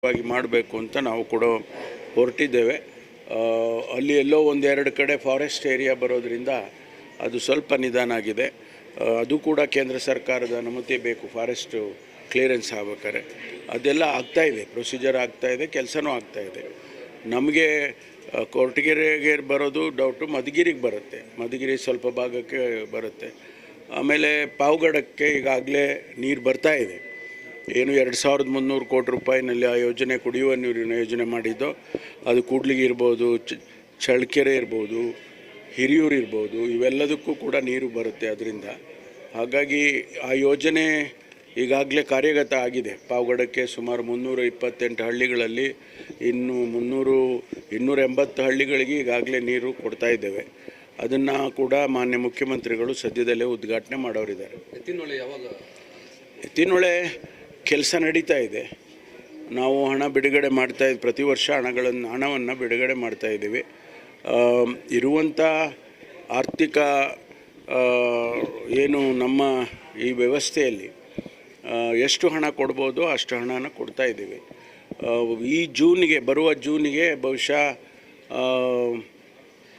ಮಾಡಬೇಕು ಅಂತ ನಾವು ಕೂಡ ಹೊರಟಿದ್ದೇವೆ. ಅಲ್ಲಿ ಎಲ್ಲೋ ಒಂದೆರಡು ಕಡೆ ಫಾರೆಸ್ಟ್ ಏರಿಯಾ ಬರೋದರಿಂದ ಅದು ಸ್ವಲ್ಪ ನಿಧಾನ ಆಗಿದೆ. ಅದು ಕೂಡ ಕೇಂದ್ರ ಸರ್ಕಾರದ ಅನುಮತಿ ಬೇಕು ಫಾರೆಸ್ಟು ಕ್ಲಿಯರೆನ್ಸ್ ಆಗ್ಬೇಕಾದ್ರೆ. ಅದೆಲ್ಲ ಆಗ್ತಾಯಿದೆ, ಪ್ರೊಸೀಜರ್ ಆಗ್ತಾಯಿದೆ, ಕೆಲಸನೂ ಆಗ್ತಾಯಿದೆ. ನಮಗೆ ಕೊರಟಗೆರೆಗೆ ಬರೋದು ಡೌಟು ಮಧುಗಿರಿಗೆ ಬರುತ್ತೆ, ಮಧುಗಿರಿ ಸ್ವಲ್ಪ ಭಾಗಕ್ಕೆ ಬರುತ್ತೆ. ಆಮೇಲೆ ಪಾವಗಡಕ್ಕೆ ಈಗಾಗಲೇ ನೀರು ಬರ್ತಾಯಿದೆ. ಏನು 2300 ಕೋಟಿ ರೂಪಾಯಿನಲ್ಲಿ ಆ ಯೋಜನೆ, ಕುಡಿಯುವ ನೀರಿನ ಯೋಜನೆ ಮಾಡಿದ್ದು, ಅದು ಕೂಡ್ಲಿಗೆ ಇರ್ಬೋದು, ಚಳ್ಳಕೆರೆ ಇರ್ಬೋದು, ಹಿರಿಯೂರು ಇರ್ಬೋದು, ಇವೆಲ್ಲದಕ್ಕೂ ಕೂಡ ನೀರು ಬರುತ್ತೆ ಅದರಿಂದ. ಹಾಗಾಗಿ ಆ ಯೋಜನೆ ಈಗಾಗಲೇ ಕಾರ್ಯಗತ ಆಗಿದೆ. ಪಾವಗಡಕ್ಕೆ ಸುಮಾರು 328 ಹಳ್ಳಿಗಳಲ್ಲಿ ಇನ್ನು 280 ಹಳ್ಳಿಗಳಿಗೆ ಈಗಾಗಲೇ ನೀರು ಕೊಡ್ತಾ ಇದ್ದೇವೆ. ಅದನ್ನು ಕೂಡ ಮಾನ್ಯ ಮುಖ್ಯಮಂತ್ರಿಗಳು ಸದ್ಯದಲ್ಲೇ ಉದ್ಘಾಟನೆ ಮಾಡೋರಿದ್ದಾರೆ. ಎತ್ತಿನೊಳೆ ಕೆಲಸ ನಡೀತಾ ಇದೆ. ನಾವು ಹಣ ಬಿಡುಗಡೆ ಮಾಡ್ತಾಯಿದ್ದು, ಪ್ರತಿ ವರ್ಷ ಹಣವನ್ನು ಬಿಡುಗಡೆ ಮಾಡ್ತಾಯಿದ್ದೀವಿ. ಇರುವಂಥ ಆರ್ಥಿಕ ಏನು ನಮ್ಮ ಈ ವ್ಯವಸ್ಥೆಯಲ್ಲಿ ಎಷ್ಟು ಹಣ ಕೊಡ್ಬೋದು ಅಷ್ಟು ಹಣನ ಕೊಡ್ತಾಯಿದ್ದೀವಿ. ಈ ಬರುವ ಜೂನಿಗೆ ಬಹುಶಃ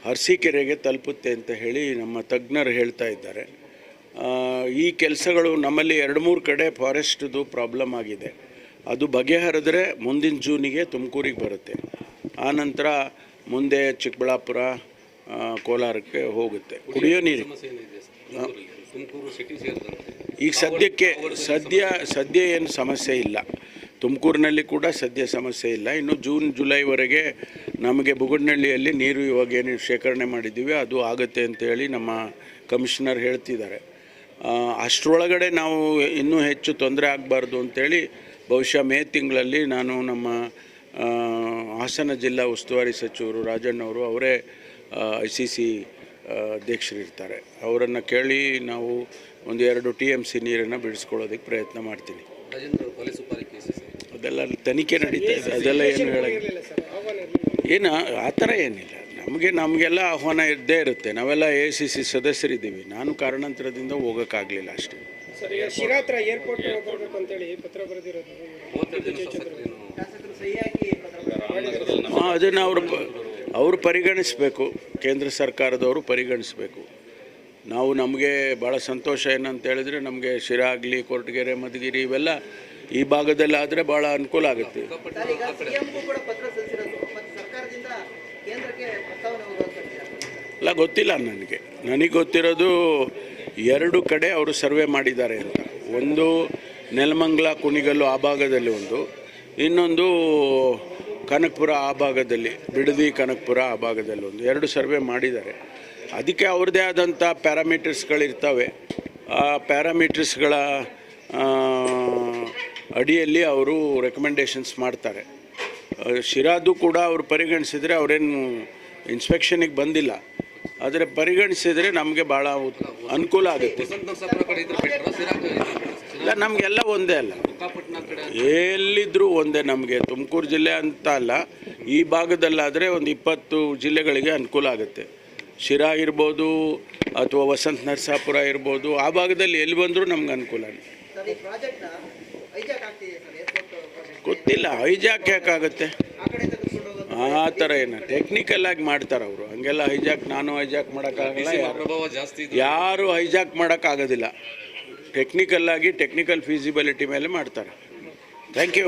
ಅರಸೀಕೆರೆಗೆ ತಲುಪುತ್ತೆ ಅಂತ ಹೇಳಿ ನಮ್ಮ ತಜ್ಞರು ಹೇಳ್ತಾ ಇದ್ದಾರೆ. ಈ ಕೆಲಸಗಳು ನಮ್ಮಲ್ಲಿ 2-3 ಕಡೆ ಫಾರೆಸ್ಟ್ದು ಪ್ರಾಬ್ಲಮ್ ಆಗಿದೆ. ಅದು ಬಗೆಹರಿದ್ರೆ ಮುಂದಿನ ಜೂನಿಗೆ ತುಮಕೂರಿಗೆ ಬರುತ್ತೆ. ಆನಂತರ ಮುಂದೆ ಚಿಕ್ಕಬಳ್ಳಾಪುರ, ಕೋಲಾರಕ್ಕೆ ಹೋಗುತ್ತೆ. ಕುಡಿಯೋ ನೀರು ಈಗ ಸದ್ಯ ಏನು ಸಮಸ್ಯೆ ಇಲ್ಲ. ತುಮಕೂರಿನಲ್ಲಿ ಕೂಡ ಸದ್ಯ ಸಮಸ್ಯೆ ಇಲ್ಲ. ಇನ್ನು ಜೂನ್ ಜುಲೈವರೆಗೆ ನಮಗೆ ಬುಗುಡ್ನಹಳ್ಳಿಯಲ್ಲಿ ನೀರು ಇವಾಗ ಏನು ಶೇಖರಣೆ ಮಾಡಿದ್ದೀವಿ ಅದು ಆಗುತ್ತೆ ಅಂತೇಳಿ ನಮ್ಮ ಕಮಿಷನರ್ ಹೇಳ್ತಿದ್ದಾರೆ. ಅಷ್ಟರೊಳಗಡೆ ನಾವು ಇನ್ನೂ ಹೆಚ್ಚು ತೊಂದರೆ ಆಗಬಾರ್ದು ಅಂಥೇಳಿ ಬಹುಶಃ ಮೇ ತಿಂಗಳಲ್ಲಿ ನಾನು ನಮ್ಮ ಹಾಸನ ಜಿಲ್ಲಾ ಉಸ್ತುವಾರಿ ಸಚಿವರು ರಾಜಣ್ಣವರು, ಅವರೇ ICC ಅಧ್ಯಕ್ಷರಿರ್ತಾರೆ, ಅವರನ್ನು ಕೇಳಿ ನಾವು 1-2 TMC ನೀರನ್ನು ಬಿಡಿಸ್ಕೊಳ್ಳೋದಕ್ಕೆ ಪ್ರಯತ್ನ ಮಾಡ್ತೀನಿ. ಅದೆಲ್ಲ ತನಿಖೆ ನಡೀತಾ ಇದೆ. ಅದೆಲ್ಲ ಏನು ಏನು ಆ ಥರ ಏನಿಲ್ಲ. ನಮಗೆಲ್ಲ ಆಹ್ವಾನ ಇದ್ದೇ ಇರುತ್ತೆ. ನಾವೆಲ್ಲ ACC ಸದಸ್ಯರಿದ್ದೀವಿ. ನಾನು ಕಾರಣಾಂತರದಿಂದ ಹೋಗೋಕ್ಕಾಗಲಿಲ್ಲ ಅಷ್ಟೇ. ಅದನ್ನು ಅವರು ಪರಿಗಣಿಸಬೇಕು, ಕೇಂದ್ರ ಸರ್ಕಾರದವರು ಪರಿಗಣಿಸಬೇಕು. ನಮಗೆ ಭಾಳ ಸಂತೋಷ ಏನಂತ ಹೇಳಿದ್ರೆ, ನಮಗೆ ಶಿರಾ ಆಗಲಿ, ಕೊರಟಗೆರೆ, ಮಧುಗಿರಿ ಇವೆಲ್ಲ ಈ ಭಾಗದಲ್ಲಾದರೆ ಭಾಳ ಅನುಕೂಲ ಆಗುತ್ತೆ. ಅಲ್ಲ, ಗೊತ್ತಿಲ್ಲ ನನಗೆ ಗೊತ್ತಿರೋದು 2 ಕಡೆ ಅವರು ಸರ್ವೆ ಮಾಡಿದ್ದಾರೆ ಅಂತ. ಒಂದು ನೆಲಮಂಗಲ, ಕುಣಿಗಲ್ಲು ಆ ಭಾಗದಲ್ಲಿ ಒಂದು, ಇನ್ನೊಂದು ಕನಕಪುರ ಆ ಭಾಗದಲ್ಲಿ, ಬಿಡದಿ, ಕನಕಪುರ ಆ ಭಾಗದಲ್ಲಿ ಒಂದು 2 ಸರ್ವೆ ಮಾಡಿದ್ದಾರೆ. ಅದಕ್ಕೆ ಅವ್ರದ್ದೇ ಆದಂಥ ಪ್ಯಾರಾಮೀಟರ್ಸ್ಗಳಿರ್ತವೆ. ಆ ಪ್ಯಾರಾಮೀಟರ್ಸ್ಗಳ ಅಡಿಯಲ್ಲಿ ಅವರು ರೆಕಮೆಂಡೇಷನ್ಸ್ ಮಾಡ್ತಾರೆ. ಶಿರಾದು ಕೂಡ ಅವರು ಪರಿಗಣಿಸಿದರೆ, ಅವರೇನು ಇನ್ಸ್ಪೆಕ್ಷನಿಗೆ ಬಂದಿಲ್ಲ, ಆದರೆ ಪರಿಗಣಿಸಿದರೆ ನಮಗೆ ಭಾಳ ಅನುಕೂಲ ಆಗುತ್ತೆ. ಇಲ್ಲ, ನಮಗೆಲ್ಲ ಒಂದೇ ಅಲ್ಲ, ಎಲ್ಲಿದ್ದರೂ ಒಂದೇ. ನಮಗೆ ತುಮಕೂರು ಜಿಲ್ಲೆ ಅಂತ ಅಲ್ಲ, ಈ ಭಾಗದಲ್ಲಾದರೆ ಒಂದು 20 ಜಿಲ್ಲೆಗಳಿಗೆ ಅನುಕೂಲ ಆಗುತ್ತೆ. ಶಿರಾ ಇರ್ಬೋದು ಅಥವಾ ವಸಂತ ನರಸಾಪುರ ಇರ್ಬೋದು, ಆ ಭಾಗದಲ್ಲಿ ಎಲ್ಲಿ ಬಂದರೂ ನಮ್ಗೆ ಅನುಕೂಲ. ಗೊತ್ತಿಲ್ಲ, ಹೈಜಾಕ್ ಯಾಕಾಗುತ್ತೆ? ಆ ಥರ ಏನು ಟೆಕ್ನಿಕಲ್ಲಾಗಿ ಮಾಡ್ತಾರೆ ಅವರು. ಹಂಗೆಲ್ಲ ನಾನು ಹೈಜಾಕ್ ಮಾಡೋಕ್ಕಾಗಲ್ಲ, ಯಾರು ಹೈಜಾಕ್ ಮಾಡೋಕ್ಕಾಗೋದಿಲ್ಲ. ಟೆಕ್ನಿಕಲ್ ಫೀಸಿಬಿಲಿಟಿ ಮೇಲೆ ಮಾಡ್ತಾರೆ. Thank you.